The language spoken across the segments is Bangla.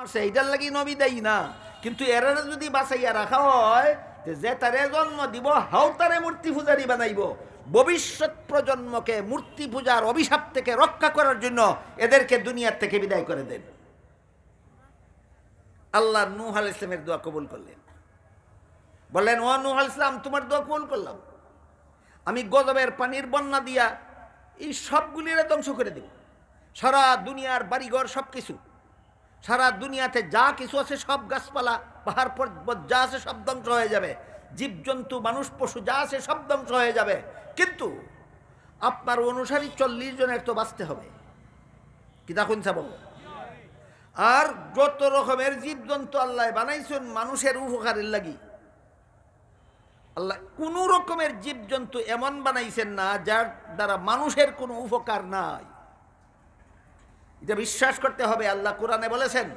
মারছে, এইটার লাগি নবী দেই না, কিন্তু এরা যদি বাঁচাইয়া রাখা হয় যে তারে জন্ম দিব হাও তারে মূর্তি পূজারি বানাইব। ভবিষ্যৎ প্রজন্মকে মূর্তি পূজার অভিশাপ থেকে রক্ষা করার জন্য এদেরকে দুনিয়ার থেকে বিদায় করে দেন। আল্লাহ নূহ আলাইহিস সালামের দোয়া কবুল করলেন, বললেন ও নূহ আলাইহিস সালাম, তোমার দোয়া কবুল করলাম, আমি গজবের পানির বন্যা দিয়া এই সবগুলিরে ধ্বংস করে দেব। সারা দুনিয়ার বাড়িঘর সব কিছু, সারা দুনিয়াতে যা কিছু আছে সব গাছপালা পাহাড় পর্বত যা আছে সব ধ্বংস হয়ে যাবে, জীবজন্তু মানুষ পশু যা আছে সব ধ্বংস হয়ে যাবে, কিন্তু আপনার অনুসারী 40 জনের তো বাঁচতে হবে। কি দেখুন চাব। আর যত রকমের জীবজন্তু আল্লাহ বানাইছেন মানুষের উপকারের লাগি, আল্লাহ কোন রকমের জীবজন্তু এমন বানাইছেন না যার দ্বারা মানুষের কোনো উপকার নাই। এটা বিশ্বাস করতে হবে। আল্লাহ কোরআনে বলেছেন,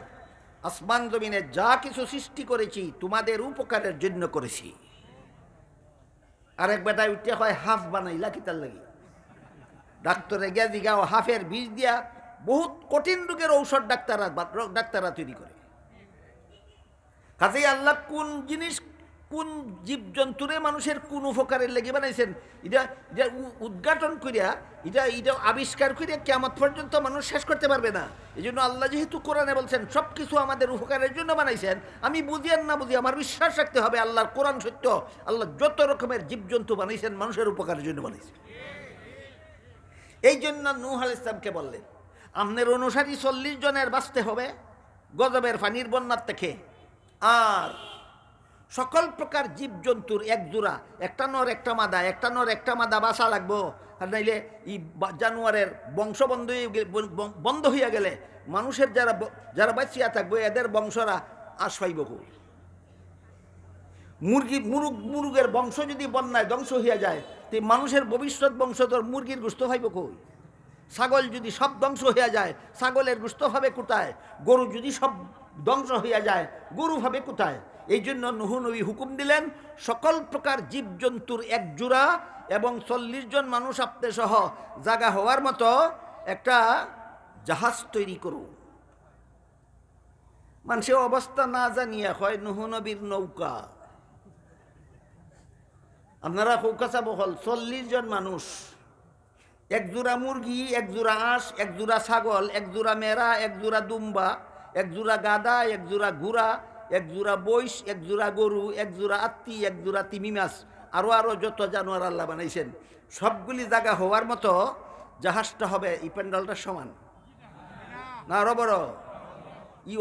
আসমান জমিনে যা কিছু সৃষ্টি করেছি তোমাদের উপকারের জন্য করেছি। আরেক বেটায় উঠতে হয় হাফ বানাইলা কিতার লাগি, ডাক্তারে গিয়া জিগাও হাফের বীজ দিয়া বহুত কঠিন রোগের ঔষধ ডাক্তাররা তৈরি করে। কাজেই আল্লাহ কোন জিনিস কোন জীবজন্তুরে মানুষের কোন উপকারের লেগে বানাইছেন এটা এটা উদ্ঘাটন করিয়া এটা আবিষ্কার করিয়া কিয়ামত পর্যন্ত মানুষ শেষ করতে পারবে না। এই জন্য আল্লাহ যেহেতু কোরআনে বলছেন সব কিছু আমাদের উপকারের জন্য বানাইছেন, আমি বুঝি আর না বুঝি আমার বিশ্বাস রাখতে হবে আল্লাহর কোরআন সত্য। আল্লাহ যত রকমের জীবজন্তু বানাইছেন মানুষের উপকারের জন্য বানাইছেন। এই জন্য নূহ আলাইহিস সালামকে বললেন, আপনার অনুসারী 40 জনের বাঁচতে হবে গজবের পানির বন্যার থেকে। আর সকল প্রকার জীবজন্তুর এক জোড়া, একটা নর একটা মাদা, একটা নর একটা মাদা বাঁচা লাগবো। আর নাইলে এই জানোয়ারের বংশ বন্ধ হইয়া গেলে মানুষের যারা বাঁচিয়া থাকবে এদের বংশরা আশ পাইব। মুরগের বংশ যদি বন্যায় ধ্বংস হইয়া যায় তো মানুষের ভবিষ্যৎ বংশধর মুরগির গোশত পাইব কই? ছাগল যদি সব ধ্বংস হইয়া যায় ছাগলের গোশত হবে কোথায়? গরু যদি সব ধ্বংস হইয়া যায় গরু হবে কোথায়? এই জন্য নূহ নবী হুকুম দিলেন সকল প্রকার জীবজন্তুর এক জোড়া এবং 40 জন মানুষ আপনি সহ জায়গা হওয়ার মতো একটা জাহাজ তৈরি করুন। মানুষের অবস্থা না জানিয়া হয় নূহ নবীর নৌকা। আপনারা নৌকা চাব হল 40 জন মানুষ, এক জোড়া মুরগি, এক জোড়া হাঁস, এক জোড়া ছাগল, এক জোড়া মেরা, এক জোড়া দুম্বা, এক জোড়া গাদা, এক জোড়া ঘোড়া, এক জোড়া বৈশ, এক জোড়া গরু, এক জোড়া আত্তি, এক জোড়া তিমি মাছ, আরো যত জানোয়ার আল্লাহ বানাইছেন সবগুলি জায়গা হওয়ার মতো জাহাজটা হবে এই প্যান্ডালটার সমান না আরো বড়? ই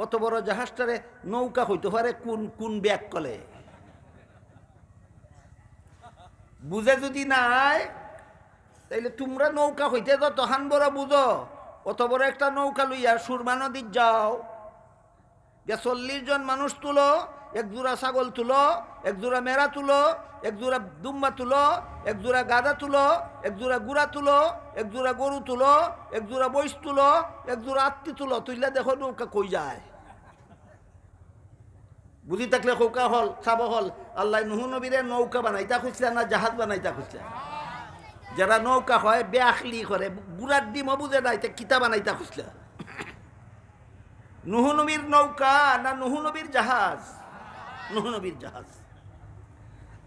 অত বড় জাহাজটারে নৌকা হইতে পারে কোন ব্যাগ কলে বুঝে যদি নাই তাইলে তোমরা নৌকা হইতে তো তহান বড় বুঝো। অত বড় একটা নৌকা লইয়া সুরমা নদীর যাও, 40 জন মানুষ তুলো, এক জোড়া ছাগল তুলো, এক জোড়া মেরা তুলো, এক জোড়া দুম্বা তুলো, এক জোড়া গাদা তুলো, এক জোড়া গুড়া তুলো, এক জোড়া গরু তুলো, এক জোড়া বৈশ তুলো, এক জোড়া আত্মি তুলো, তুইলা দেখো নৌকা কই যায়। বুঝি থাকলে নৌকা হল চাব হল আল্লাহ নূহ নবীরে নৌকা বানাইতা খুঁজছে না জাহাজ বানাইতা খুঁজছে। যারা নৌকা হয় বেআখলি করে বুড়ার ডিমও বুঝে নাই কিতা বানাইতা খুঁজছে। নূহ নবীর নৌকা না নূহ নবীর জাহাজ? নূহ নবীর জাহাজ।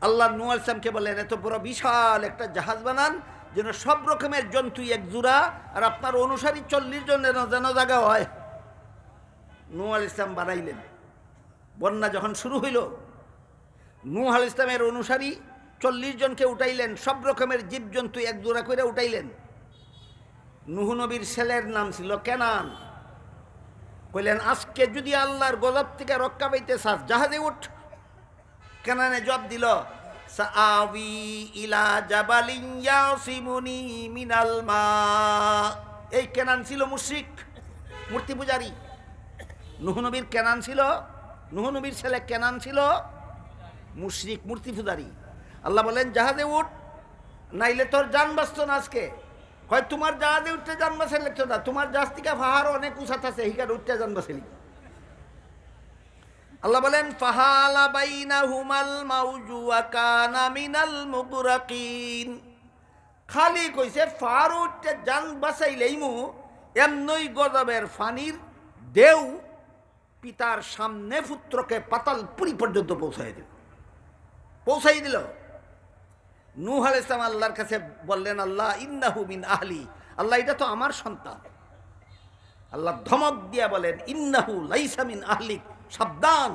আল্লাহ নূহ আলাইহিস সালামকে বলেন এত বড় বিশাল একটা জাহাজ বানান যেন সব রকমের জন্তু এক জোড়া আর আপনার অনুসারী 40 জনের যেন জায়গা হয়। নূহ আলাইহিস সালাম বানাইলেন। বন্যা যখন শুরু হইল নূহ আলাইহিস সালামের অনুসারী 40 জনকে উঠাইলেন, সব রকমের জীবজন্তু এক জোড়া করে উঠাইলেন। নূহ নবীর ছেলের নাম ছিল কেনান। কইলেন আজকে যদি আল্লাহর গজব থেকে রক্ষা পাইতে চাস জাহাজে উঠ। কেনানে জবাব দিল সাআবি ইলা জাবালিন ইয়াসিমুনি মিনাল মা। এই কেনান ছিল মুশরিক, মূর্তি পূজারী। নূহ নবীর কেনান ছিল, নূহ নবীর ছেলে কেনান ছিল মুশরিক, মূর্তি পূজারী। আল্লাহ বলেন জাহাজে উঠ নাইলে তোর জান বাঁচত না আজকে। হয় তোমার জাহাজে উঠতে জান বাঁচে লিখতো না, তোমার জাহাজ থেকে পাহাড় অনেক উঁচাত আছে হিকার উঠতে জান বাঁচে লিখ। আল্লাহ বলেন ফাহালা বাইনাহুমাল মাউজু ওয়া কানা মিনাল মুগরাকিন। খালি কইছে ফার উঠতে জান বাঁচাইলেই মু এমনই গজবের ফানির ঢেউ পিতার সামনে পুত্রকে পাতালপুরি পর্যন্ত পৌঁছাই দিল। নূহ আলাইহিস সালাম আল্লাহর কাছে বললেন, আল্লাহ ইন্নাহু মিন আহলি, আল্লাহ এটা তো আমার সন্তান। আল্লাহ ধমক দিয়া বলেন, ইন্নাহু লাইসা মিন আহলিক, সাবধান,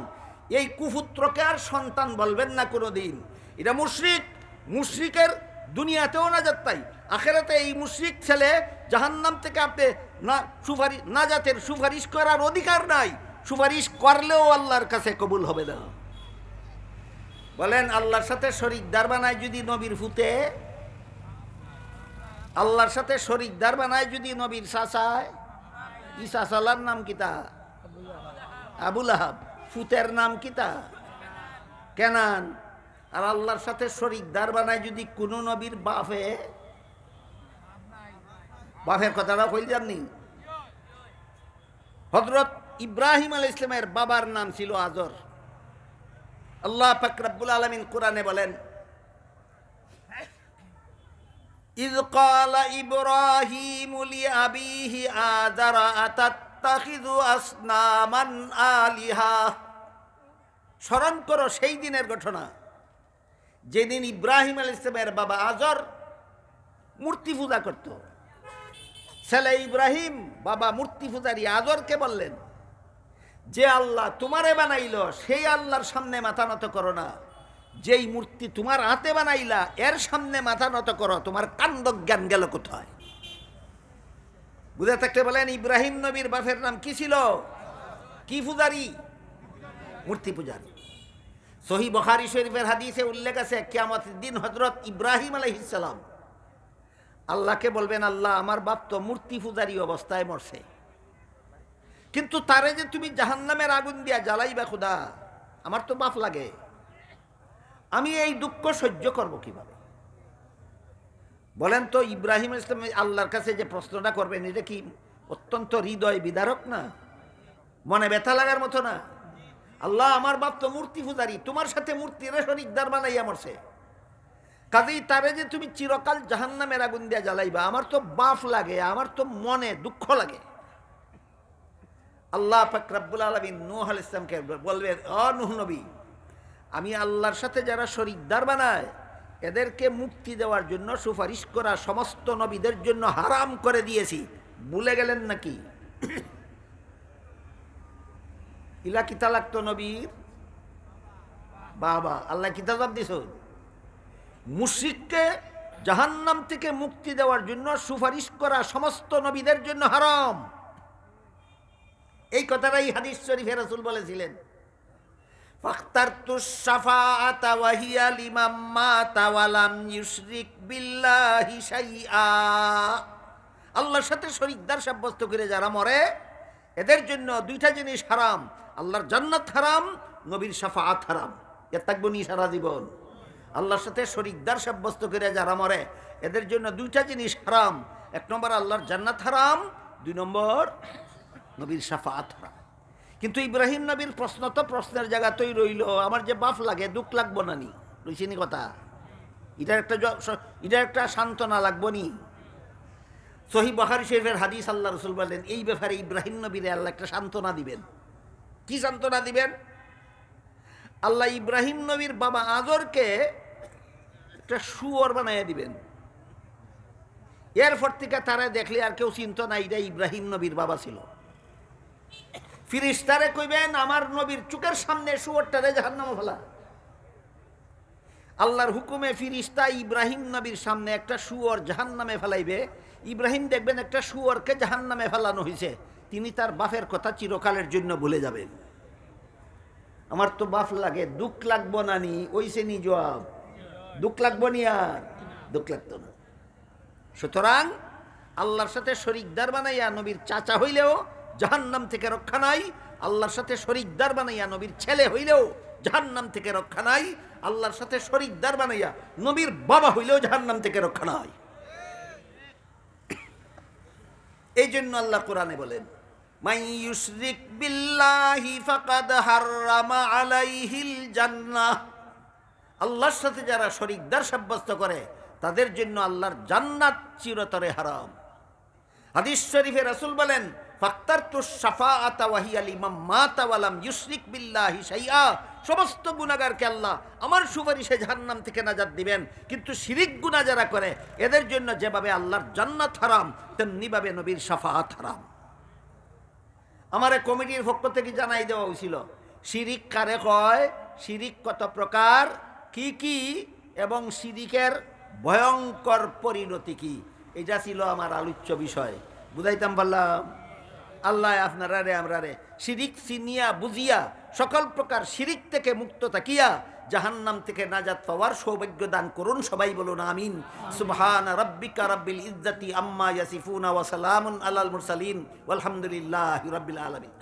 এই কুপুত্রকে আর সন্তান বলবেন না কোনোদিন। এটা মুশরিক, মুশরিকের দুনিয়াতেও নাজাত তাই, আখেরাতে এই মুশরিক ছেলে জাহান্নাম থেকে আপনি নাজাতের সুপারিশ করার অধিকার নাই, সুপারিশ করলেও আল্লাহর কাছে কবুল হবে না। বলেন আল্লাহর সাথে শরীকদার বানায় যদি নবীর ফুতে, আল্লাহর সাথে শরীকদার বানায় যদি নবীর চাচায়, ই চাচালার নাম কিতা? আবুল আহাব। ফুতের নাম কিতা? কেনান। আর আল্লাহর সাথে শরীকদার বানায় যদি কোন নবীর বাপে, বাপের কথাটা কই জাননি? হযরত ইব্রাহিম আলাইহিস সালামের বাবার নাম ছিল আজর। আল্লাহ পাক রব্বুল আলামিন কোরআনে বলেন, ইয ক্বালা ইব্রাহিমু লিআবিহি আযারা আতাত্তাখিযু আসনামান আলিহা। স্মরণ করো সেই দিনের ঘটনা যেদিন ইব্রাহিম আলাইহিস সালামের বাবা আজর মূর্তি পূজা করত। ছেলে ইব্রাহিম বাবা মূর্তি পূজারী আজরকে বললেন, যে আল্লাহ তোমারে বানাইল সেই আল্লাহর সামনে মাথা নত করো না, যেই মূর্তি তোমার হাতে বানাইলা এর সামনে মাথা নত করো। তোমার কাণ্ড জ্ঞান গেল কোথায়? বুঝে থাকতে বলেন, ইব্রাহিম নবীর বাপের নাম কি ছিল? কি পূজারী? মূর্তি পূজারী। সহিহ বুখারী শরীফের হাদিসে উল্লেখ আছে, কিয়ামতের দিন হযরত ইব্রাহিম আলাইহিস সালাম আল্লাহকে বলবেন, আল্লাহ আমার বাপ তো মূর্তি পূজারী অবস্থায় মরছে, কিন্তু তারে যে তুমি জাহান্নামের আগুন দিয়া জ্বালাইবা খোদা, আমার তো বাপ লাগে, আমি এই দুঃখ সহ্য করব কিভাবে? বলেন তো ইব্রাহিম ইসলাম আল্লাহর কাছে যে প্রশ্নটা করবেন, এটা কি অত্যন্ত হৃদয় বিদারক না? মনে ব্যথা লাগার মতো না? আল্লাহ আমার বাপ তো মূর্তি পূজারী, তোমার সাথে মূর্তির শরীকদার বানাইয়া মরছে, কাজেই তারে যে তুমি চিরকাল জাহান্নামের আগুন দিয়া জ্বালাইবা, আমার তো বাপ লাগে, আমার তো মনে দুঃখ লাগে। আল্লাহ পাক রব্বুল আলামিন নূহ আলাইহিস সালামকে বলবেন, ও নূহ নবী, আমি আল্লাহর সাথে যারা শরীকদার বানায় এদেরকে মুক্তি দেওয়ার জন্য সুপারিশ করা সমস্ত নবীদের জন্য হারাম করে দিয়েছি, ভুলে গেলেন নাকি? ইলা কিতা লাগতো নবীর বাবা, আল্লাহ কিতা জবাব দিছ? মুশরিককে জাহান্নাম থেকে মুক্তি দেওয়ার জন্য সুপারিশ করা সমস্ত নবীদের জন্য হারাম। এই কথাটাই হাদিস শরীফে রাসূল বলেছিলেন, ফাখতারতুশ শাফাআতা ওয়া হিয়া লিমান মাতা ওয়া লাম ইউশরিক বিল্লাহি শাইআ। আল্লাহর সাথে শরীকদার সাব্যস্ত করে যারা মরে এদের জন্য দুইটা জিনিস হারাম, আল্লাহর জান্নাত হারাম, নবীর শাফাআত হারাম। এর থাকবো নি সারা জীবন? আল্লাহর সাথে শরীকদার সাব্যস্ত করে যারা মরে এদের জন্য দুইটা জিনিস হারাম, এক নম্বর আল্লাহর জান্নাত হারাম, দুই নম্বর নবীর শাফাআত হারাম। কিন্তু ইব্রাহিম নবীর প্রশ্ন তো প্রশ্নের জায়গাতেই রইল, আমার যে বাপ লাগে দুঃখ লাগবো না নি? রইছিনি কথা? এটা একটা সান্ত্বনা লাগবো নি? সহিহ বুখারী শরীফের হাদিস, আল্লাহ রাসূল বলেন এই ব্যাপারে ইব্রাহিম নবীরে আল্লাহ একটা সান্ত্বনা দিবেন। কি সান্ত্বনা দিবেন? আল্লাহ ইব্রাহিম নবীর বাবা আজরকে একটা শুয়োর বানাইয়া দিবেন। এরপর থেকে তারা দেখলে আর কেউ চিন্ত না এটা ইব্রাহিম নবীর বাবা ছিল। ফিরিস্তারে কইবেন, আমার নবীর চোখের সামনে শুয়োরটারে জাহান্নামে ফেলা। আল্লাহর হুকুমে ফিরিস্তা ইব্রাহিম নবীর সামনে একটা শুয়োর জাহান্নামে ফেলাইবে। ইব্রাহিম দেখবেন একটা শুয়োরকে জাহান্নামে ফেলানো হয়েছে, তিনি তার বাপের কথা চিরকালের জন্য ভুলে যাবেন। আমার তো বাপ লাগে, দুঃখ লাগবো না নি? ওইসে নি জবাব, দুঃখ লাগবো নি? আর দুঃখ লাগতো না। সুতরাং আল্লাহর সাথে শরীকদার বানাইয়া নবীর চাচা হইলেও জাহান্নাম থেকে রক্ষা নাই, আল্লাহর সাথে শরীকদার বানাইয়া নবীর ছেলে হইলেও জাহান্নাম থেকে রক্ষা নাই, আল্লাহর সাথে শরীকদার বানাইয়া নবীর বাবা হইলেও জাহান্নাম থেকে রক্ষা নাই। এই জন্য আল্লাহ কোরআনে বলেন, মান ইউশরিক বিল্লাহি ফাকাদ হাররামা আলাইহিল জান্নাহ। আল্লাহর সাথে যারা শরীকদার সাব্যস্ত করে তাদের জন্য আল্লাহর জান্নাত চিরতরে হারাম। হাদিস শরীফে রাসূল বলেন, ফাক্তারতু শাফাআতা ওয়া হিয়া লিমান মাতা ওয়া লাম ইউশরিক বিল্লাহি শাইআ। সমস্ত গুনাহগারকে আল্লাহ আমার সুপারিশে জাহান্নাম থেকে নাজাত দিবেন, কিন্তু শিরিক গুনাহ যারা করে এদের জন্য যেভাবে আল্লাহর জান্নাত হারাম তেমনিভাবে নবীর শাফাআত হারাম। আমার কমিটির পক্ষ থেকে জানাই দেওয়া হয়েছিল শিরিক কারে কয়, শিরিক কত প্রকার, কি কি, এবং শিরিকের ভয়ঙ্কর পরিণতি কি। এটা ছিল আমার আলোচ্য বিষয়। বুঝাইতাম পারলাম? আল্লাহ আপনারা রে আমরা রে শিরিক চিনিয়া বুঝিয়া সকল প্রকার শিরিক থেকে মুক্ত থাকিয়া জাহান্নাম থেকে নাজাত পাওয়ার সৌভাগ্য দান করুন। সবাই বলুন আমিন। সুবহানা রাব্বিকা রাব্বিল ইজ্জাতি আম্মা ইয়াসিফুনা ওয়া সালামুন আলাল মুরসালিন ওয়ালহামদুলিল্লাহি রাব্বিল আলামিন।